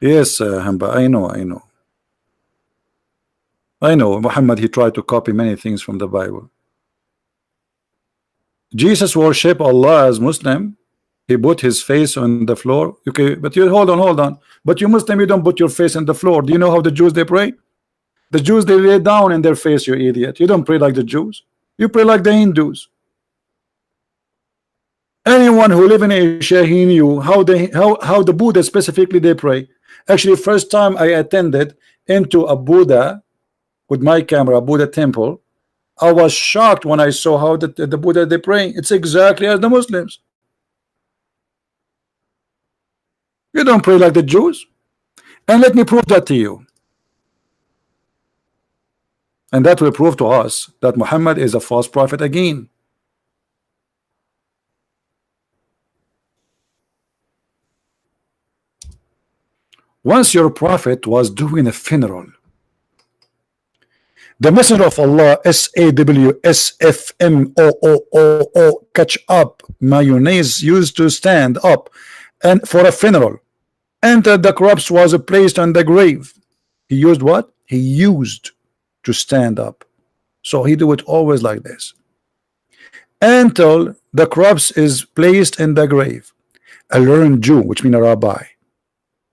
Yes, Hamba, I know. Muhammad, he tried to copy many things from the Bible. Jesus worship Allah as Muslim. He put his face on the floor. Okay, but you hold on. But you Muslim, you don't put your face on the floor. Do you know how the Jews they pray? The Jews they lay down in their face, you idiot. You don't pray like the Jews. You pray like the Hindus. Anyone who live in Asia, he knew how the Buddha specifically they pray. Actually, first time I attended into a Buddha with my camera, Buddha temple, I was shocked when I saw how the Buddha they pray. It's exactly as the Muslims. You don't pray like the Jews. And let me prove that to you. And that will prove to us that Muhammad is a false prophet again. Once your prophet was doing a funeral, the messenger of Allah, SAWSFMOOO, catch up, mayonnaise, used to stand up and for a funeral, entered the corpse was placed on the grave. He used what? He used to stand up. So he do it always like this. Until the corpse is placed in the grave, a learned Jew, which means a rabbi,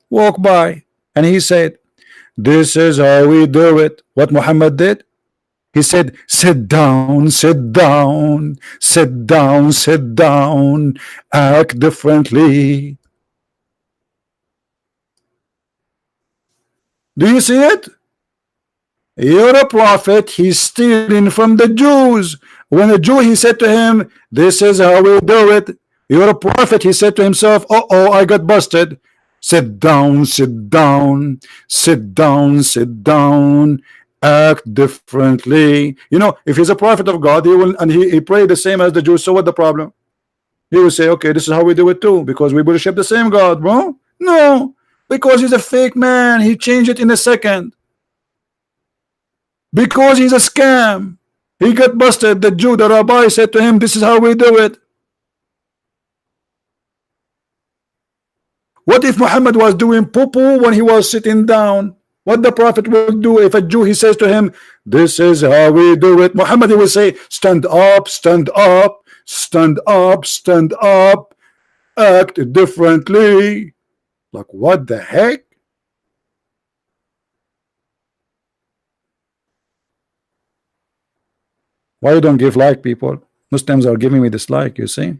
walked by and he said, this is how we do it. What Muhammad did? He said, sit down, sit down, sit down, sit down, act differently. Do you see it? You're a prophet, he's stealing from the Jews. When a Jew, he said to him, this is how we do it. You're a prophet, he said to himself, uh-oh, I got busted. Sit down, sit down, sit down, sit down, act differently. You know, if he's a prophet of God, he will, and he prayed the same as the Jews. So what the problem? He will say, okay, this is how we do it too, because we worship the same God, bro. No, because he's a fake man. He changed it in a second. Because he's a scam. He got busted. The Jew, the rabbi said to him, this is how we do it. What if Muhammad was doing poo-poo when he was sitting down? What the prophet will do if a Jew, he says to him, this is how we do it. Muhammad, he will say, stand up, stand up, stand up, stand up, act differently. Like, what the heck? Why you don't give like, people? Muslims are giving me dislike, you see?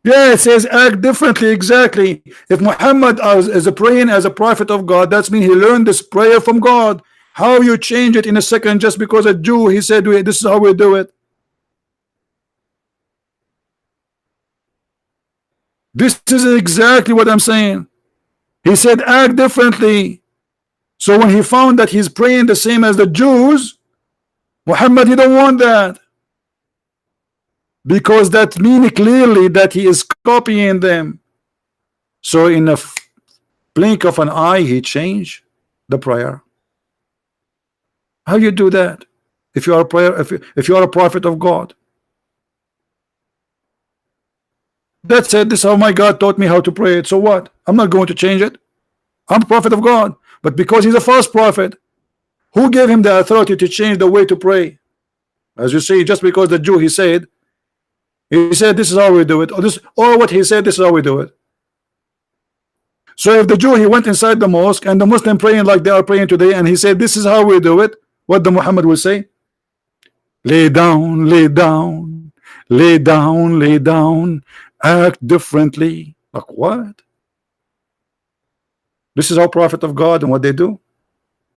Yeah, it says act differently, exactly. If Muhammad is a praying as a prophet of God, that's mean he learned this prayer from God. How you change it in a second just because a Jew, he said, this is how we do it. This is exactly what I'm saying. He said act differently. So when he found that he's praying the same as the Jews, Muhammad, he don't want that. Because that means clearly that he is copying them. So in a blink of an eye, he changed the prayer. How you do that? If you are a prayer, if you are a prophet of God. That's it. This is how my God taught me how to pray it. So what? I'm not going to change it. I'm a prophet of God. But because he's a false prophet, who gave him the authority to change the way to pray? As you see, just because the Jew, he said this is how we do it, or what he said, this is how we do it. So if the Jew, he went inside the mosque and the Muslim praying like they are praying today, and he said this is how we do it, what the Muhammad will say? Lay down, lay down, lay down, lay down, act differently. Like what? This is our prophet of God and what they do.